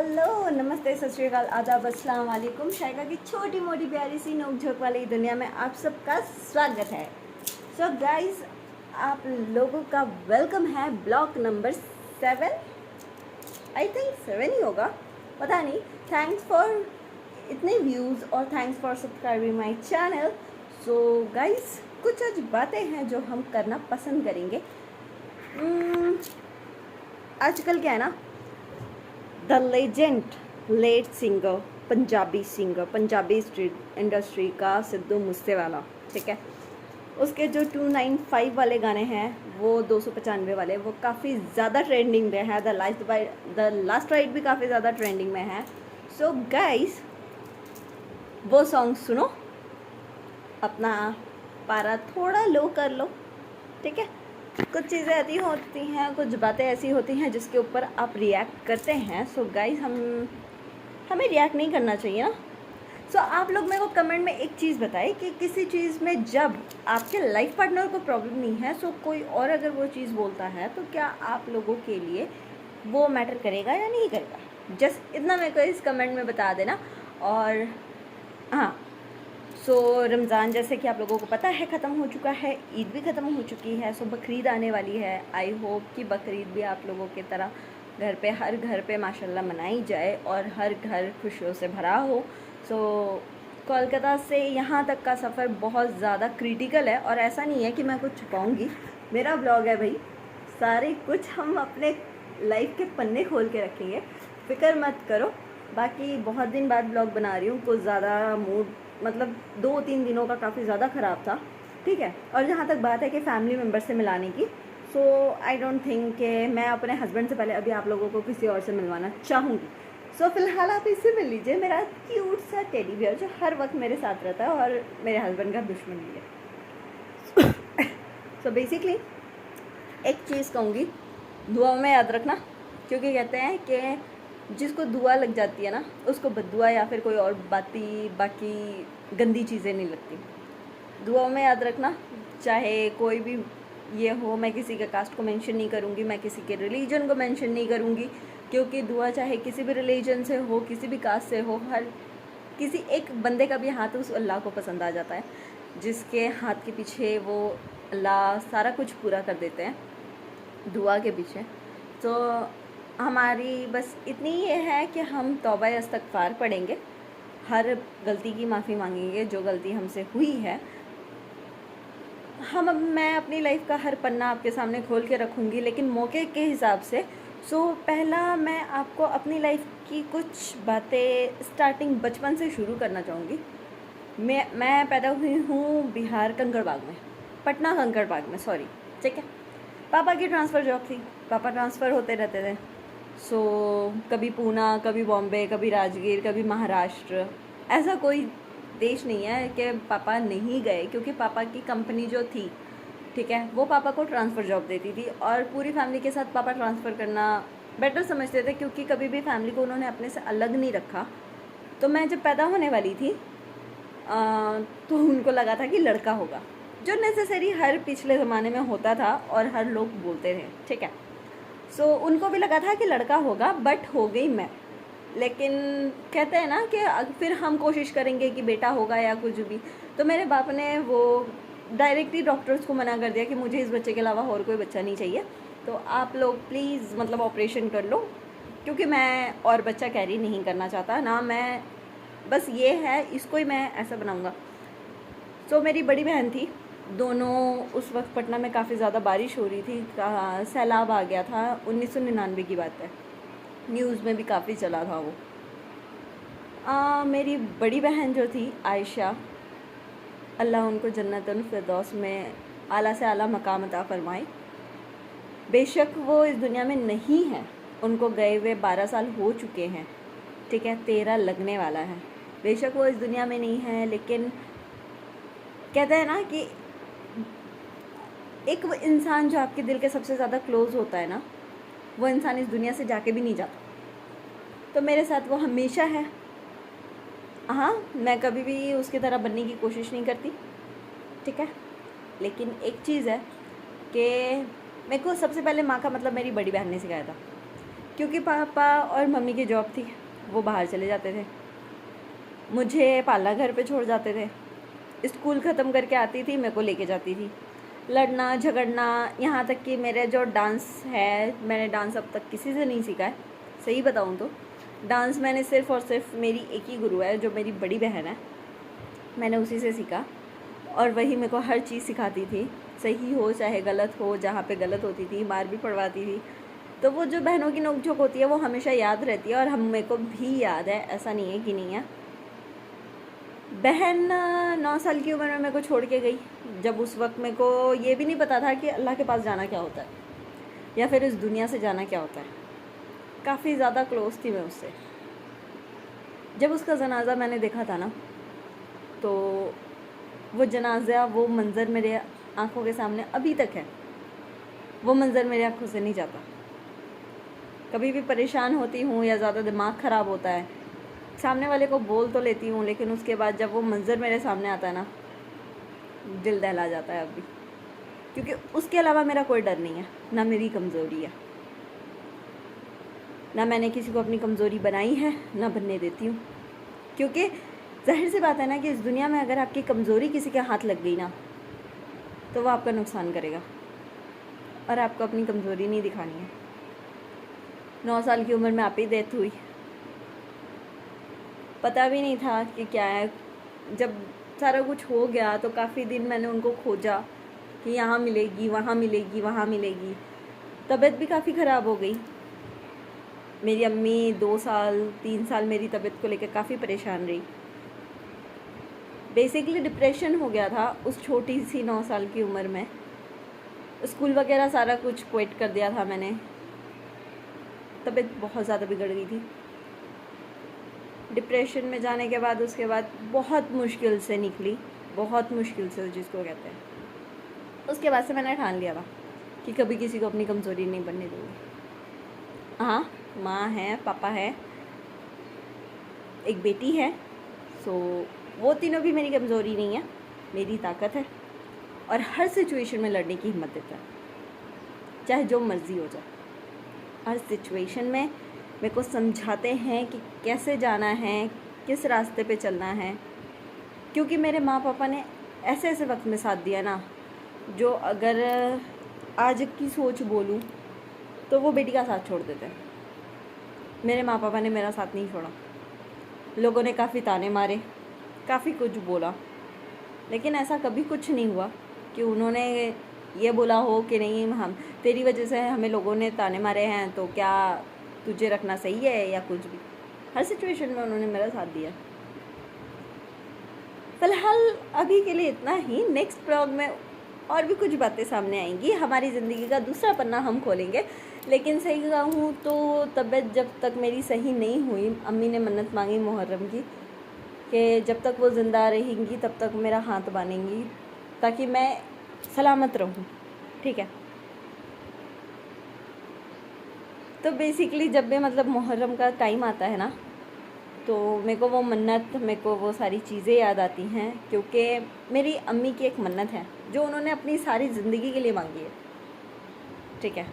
Hello, नमस्ते, सत श्री अकाल, आदाब, अस्सलाम वालेकुम। शायका की छोटी मोटी प्यारी सी नोक झोंक वाली दुनिया में आप सबका स्वागत है। सो गाइस, आप लोगों का वेलकम है ब्लॉग नंबर 7। आई थिंक 7 ही होगा, पता नहीं। थैंक्स फॉर इतने व्यूज़ और thanks for subscribing my channel. So guys, कुछ आज बातें हैं जो हम करना पसंद करेंगे। आजकल क्या है ना, the legend late singer, Punjabi street industry का सिद्धू मूसेवाला, ठीक है, उसके जो 295 वाले गाने हैं, वो 295 वाले, वो काफ़ी ज़्यादा ट्रेंडिंग में है। द लास्ट राइड भी काफ़ी ज़्यादा ट्रेंडिंग में है। सो गाइस, वो सॉन्ग सुनो, अपना पारा थोड़ा लो कर लो, ठीक है। कुछ चीज़ें ऐसी होती हैं, कुछ बातें ऐसी होती हैं जिसके ऊपर आप रिएक्ट करते हैं। सो गाइस, हमें रिएक्ट नहीं करना चाहिए ना। सो आप लोग मेरे को कमेंट में एक चीज़ बताएं कि किसी चीज़ में जब आपके लाइफ पार्टनर को प्रॉब्लम नहीं है, सो कोई और अगर वो चीज़ बोलता है तो क्या आप लोगों के लिए वो मैटर करेगा या नहीं करेगा? जस्ट इतना मेरे को इस कमेंट में बता देना। और हाँ, सो रमज़ान जैसे कि आप लोगों को पता है ख़त्म हो चुका है, ईद भी ख़त्म हो चुकी है। सो बकरीद आने वाली है। आई होप कि बकरीद भी आप लोगों की तरह हर घर पे माशाल्लाह मनाई जाए और हर घर खुशियों से भरा हो। सो कोलकाता से यहाँ तक का सफ़र बहुत ज़्यादा क्रिटिकल है और ऐसा नहीं है कि मैं कुछ छुपाऊँगी। मेरा ब्लॉग है भाई, सारे कुछ हम अपने लाइफ के पन्ने खोल के रखेंगे, फ़िक्र मत करो। बाकी बहुत दिन बाद ब्लॉग बना रही हूँ, कुछ ज़्यादा मूड मतलब 2-3 दिनों का काफ़ी ज़्यादा ख़राब था, ठीक है। और जहाँ तक बात है कि फैमिली मेम्बर से मिलाने की, सो आई डोंट थिंक कि मैं अपने हस्बैंड से पहले अभी आप लोगों को किसी और से मिलवाना चाहूँगी। सो फिलहाल आप इससे मिल लीजिए, मेरा क्यूट सा टेडी बियर जो हर वक्त मेरे साथ रहता है और मेरे हस्बैंड का दुश्मन भी है। सो बेसिकली एक चीज़ कहूँगी, दुआ में याद रखना, क्योंकि कहते हैं कि जिसको दुआ लग जाती है ना, उसको बद्दुआ या फिर कोई और बाकी गंदी चीज़ें नहीं लगती। दुआ में याद रखना, चाहे कोई भी ये हो। मैं किसी के कास्ट को मेंशन नहीं करूँगी, मैं किसी के रिलीजन को मेंशन नहीं करूँगी, क्योंकि दुआ चाहे किसी भी रिलीजन से हो, किसी भी कास्ट से हो, हर किसी एक बंदे का भी हाथ उस अल्लाह को पसंद आ जाता है, जिसके हाथ के पीछे वो अल्लाह सारा कुछ पूरा कर देते हैं, दुआ के पीछे। तो हमारी बस इतनी ये है कि हम तौबा इस्तग़फ़ार पढ़ेंगे, हर गलती की माफ़ी मांगेंगे जो गलती हमसे हुई है। मैं अपनी लाइफ का हर पन्ना आपके सामने खोल के रखूँगी, लेकिन मौके के हिसाब से। सो पहला मैं आपको अपनी लाइफ की कुछ बातें स्टार्टिंग बचपन से शुरू करना चाहूँगी। मैं पैदा हुई हूँ बिहार कंकड़बाग में, पटना कंकड़बाग में, सॉरी, ठीक है। पापा की ट्रांसफ़र जॉब थी, पापा ट्रांसफ़र होते रहते थे। सो कभी पूना, कभी बॉम्बे, कभी राजगीर, कभी महाराष्ट्र। ऐसा कोई देश नहीं है कि पापा नहीं गए, क्योंकि पापा की कंपनी जो थी, ठीक है, वो पापा को ट्रांसफ़र जॉब देती थी और पूरी फैमिली के साथ पापा ट्रांसफ़र करना बेटर समझते थे, क्योंकि कभी भी फैमिली को उन्होंने अपने से अलग नहीं रखा। तो मैं जब पैदा होने वाली थी तो उनको लगा था कि लड़का होगा, जो नेसेसरी हर पिछले ज़माने में होता था और हर लोग बोलते थे, ठीक है। सो उनको भी लगा था कि लड़का होगा, बट हो गई मैं। लेकिन कहते हैं ना कि फिर हम कोशिश करेंगे कि बेटा होगा या कुछ भी। तो मेरे बाप ने वो डायरेक्टली डॉक्टर्स को मना कर दिया कि मुझे इस बच्चे के अलावा और कोई बच्चा नहीं चाहिए, तो आप लोग प्लीज़ मतलब ऑपरेशन कर लो, क्योंकि मैं और बच्चा कैरी नहीं करना चाहता ना। मैं बस ये है, इसको ही मैं ऐसा बनाऊँगा। तो मेरी बड़ी बहन थी, दोनों उस वक्त पटना में काफ़ी ज़्यादा बारिश हो रही थी, सैलाब आ गया था, 1999 की बात है, न्यूज़ में भी काफ़ी चला था वो। मेरी बड़ी बहन जो थी आयशा, अल्लाह उनको जन्नतुल फिरदौस में आला से आला मकाम अता फरमाए। बेशक वो इस दुनिया में नहीं है, उनको गए हुए 12 साल हो चुके हैं, ठीक है, 13 लगने वाला है। बेशक वो इस दुनिया में नहीं है, लेकिन कहते हैं ना कि एक वो इंसान जो आपके दिल के सबसे ज़्यादा क्लोज़ होता है ना, वो इंसान इस दुनिया से जाके भी नहीं जाता। तो मेरे साथ वो हमेशा है। हाँ, मैं कभी भी उसकी तरह बनने की कोशिश नहीं करती, ठीक है। लेकिन एक चीज़ है कि मेरे को सबसे पहले माँ का मतलब मेरी बड़ी बहन ने सिखाया था क्योंकि पापा और मम्मी की जॉब थी, वो बाहर चले जाते थे, मुझे पालना घर पे छोड़ जाते थे। स्कूल ख़त्म करके आती थी, मेरे को लेके जाती थी। लड़ना झगड़ना, यहाँ तक कि मेरे जो डांस है, मैंने डांस अब तक किसी से नहीं सीखा है। सही बताऊँ तो डांस मैंने सिर्फ़ और सिर्फ मेरी एक ही गुरु है, जो मेरी बड़ी बहन है, मैंने उसी से सीखा। और वही मेरे को हर चीज़ सिखाती थी, सही हो चाहे गलत हो। जहाँ पे गलत होती थी मार भी पड़वाती थी। तो वो जो बहनों की नोक-झोंक होती है वो हमेशा याद रहती है, और हम मेरे को भी याद है, ऐसा नहीं है कि नहीं है। बहन 9 साल की उम्र में मेरे को छोड़ के गई, जब उस वक्त मेरे को ये भी नहीं पता था कि अल्लाह के पास जाना क्या होता है, या फिर इस दुनिया से जाना क्या होता है। काफ़ी ज़्यादा क्लोज थी मैं उससे। जब उसका जनाजा मैंने देखा था ना, तो वो जनाजा, वो मंज़र मेरे आँखों के सामने अभी तक है। वो मंज़र मेरी आँखों से नहीं जाता। कभी भी परेशान होती हूँ या ज़्यादा दिमाग ख़राब होता है, सामने वाले को बोल तो लेती हूँ, लेकिन उसके बाद जब वो मंज़र मेरे सामने आता है ना, दिल दहला जाता है अभी। क्योंकि उसके अलावा मेरा कोई डर नहीं है, ना मेरी कमज़ोरी है, ना मैंने किसी को अपनी कमज़ोरी बनाई है, ना बनने देती हूँ। क्योंकि ज़ाहिर सी बात है ना कि इस दुनिया में अगर आपकी कमज़ोरी किसी के हाथ लग गई ना, तो वो आपका नुकसान करेगा, और आपको अपनी कमज़ोरी नहीं दिखानी है। 9 साल की उम्र में आप ही डेथ हुई, पता भी नहीं था कि क्या है। जब सारा कुछ हो गया तो काफ़ी दिन मैंने उनको खोजा कि यहाँ मिलेगी, वहाँ मिलेगी, वहाँ मिलेगी। तबीयत भी काफ़ी ख़राब हो गई। मेरी अम्मी 2 साल 3 साल मेरी तबीयत को लेकर काफ़ी परेशान रही। बेसिकली डिप्रेशन हो गया था उस छोटी सी 9 साल की उम्र में। स्कूल वगैरह सारा कुछ क्विट कर दिया था मैंने। तबीयत बहुत ज़्यादा बिगड़ गई थी। डिप्रेशन में जाने के बाद उसके बाद बहुत मुश्किल से निकली, बहुत मुश्किल से जिसको कहते हैं। उसके बाद से मैंने ठान लिया था कि कभी किसी को अपनी कमज़ोरी नहीं बनने दूँगी। हाँ, माँ है, पापा है, एक बेटी है, सो वो तीनों भी मेरी कमज़ोरी नहीं है, मेरी ताकत है। और हर सिचुएशन में लड़ने की हिम्मत देता है, चाहे जो मर्ज़ी हो जाए। हर सिचुएशन में मेरे को समझाते हैं कि कैसे जाना है, किस रास्ते पे चलना है। क्योंकि मेरे माँ पापा ने ऐसे ऐसे वक्त में साथ दिया ना, जो अगर आज की सोच बोलूँ तो वो बेटी का साथ छोड़ देते हैं। मेरे माँ पापा ने मेरा साथ नहीं छोड़ा। लोगों ने काफ़ी ताने मारे, काफ़ी कुछ बोला, लेकिन ऐसा कभी कुछ नहीं हुआ कि उन्होंने ये बोला हो कि नहीं, हम तेरी वजह से हमें लोगों ने ताने मारे हैं, तो क्या तुझे रखना सही है या कुछ भी। हर सिचुएशन में उन्होंने मेरा साथ दिया। फ़िलहाल अभी के लिए इतना ही। नेक्स्ट ब्लॉग में और भी कुछ बातें सामने आएंगी। हमारी ज़िंदगी का दूसरा पन्ना हम खोलेंगे। लेकिन सही कहूँ तो तबीयत जब तक मेरी सही नहीं हुई, अम्मी ने मन्नत मांगी मुहर्रम की कि जब तक वो ज़िंदा रहेंगी तब तक मेरा हाथ बांधेंगी, ताकि मैं सलामत रहूँ। ठीक है। तो बेसिकली जब भी मतलब मुहर्रम का टाइम आता है ना, तो मेरे को वो मन्नत, मेरे को वो सारी चीज़ें याद आती हैं। क्योंकि मेरी अम्मी की एक मन्नत है जो उन्होंने अपनी सारी ज़िंदगी के लिए मांगी है। ठीक है।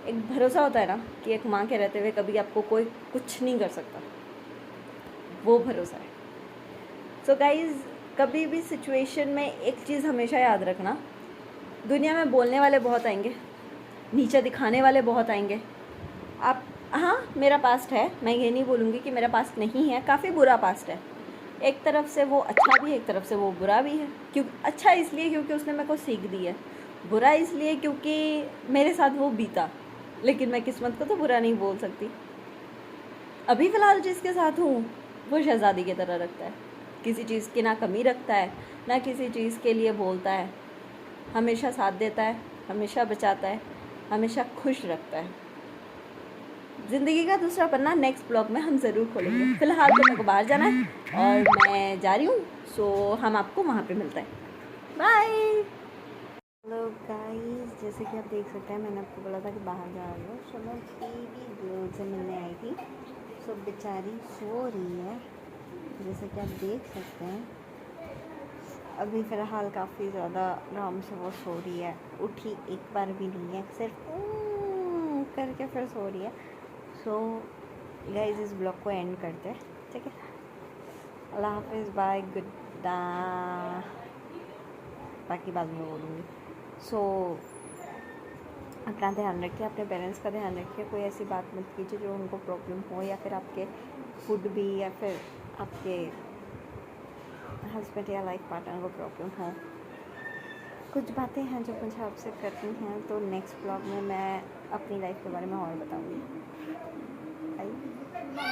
एक भरोसा होता है ना कि एक माँ के रहते हुए कभी आपको कोई कुछ नहीं कर सकता, वो भरोसा है। सो गाइज़, कभी भी सिचुएशन में एक चीज़ हमेशा याद रखना, दुनिया में बोलने वाले बहुत आएंगे, नीचे दिखाने वाले बहुत आएंगे। आप, हाँ, मेरा पास्ट है, मैं ये नहीं बोलूँगी कि मेरा पास्ट नहीं है, काफ़ी बुरा पास्ट है। एक तरफ से वो अच्छा भी है, एक तरफ से वो बुरा भी है। क्यों अच्छा? इसलिए क्योंकि उसने मेरे को सीख दी है। बुरा इसलिए क्योंकि मेरे साथ वो बीता, लेकिन मैं किस्मत को तो बुरा नहीं बोल सकती। अभी फ़िलहाल जिसके साथ हूँ वो शहज़ादी की तरह रखता है, किसी चीज़ की ना कमी रखता है, ना किसी चीज़ के लिए बोलता है। हमेशा साथ देता है, हमेशा बचाता है, हमेशा खुश रखता है। ज़िंदगी का दूसरा पन्ना नेक्स्ट ब्लॉग में हम ज़रूर खोलेंगे। फ़िलहाल तो मेरे को बाहर जाना है और मैं जा रही हूँ, सो हम आपको वहाँ पे मिलते हैं। बाय। हेलो गाइस, जैसे कि आप देख सकते हैं, मैंने आपको बोला था कि बाहर जा रही हूँ। सो मैं बेबी गर्ल से मिलने आई थी। सो बेचारी सो रही है, जैसे कि आप देख सकते हैं। अभी फ़िलहाल काफ़ी ज़्यादा आराम से वो सो रही है, उठी एक बार भी नहीं है, सिर्फ करके फिर सो रही है। सो गाइस इस ब्लॉग को एंड करते हैं, ठीक है। अल्लाह हाफिज़, बाय, गुड बाकी बाद में बोलूँगी। सो अपना ध्यान रखिए, अपने पेरेंट्स का ध्यान रखिए, कोई ऐसी बात मत कीजिए जो उनको प्रॉब्लम हो, या फिर आपके फूड भी, या फिर आपके हस्बैंड या लाइफ पार्टनर को प्रॉब्लम हो। कुछ बातें हैं जो मुझे आपसे करनी हैं, तो नेक्स्ट ब्लॉग में मैं अपनी लाइफ के बारे में और बताऊँगी।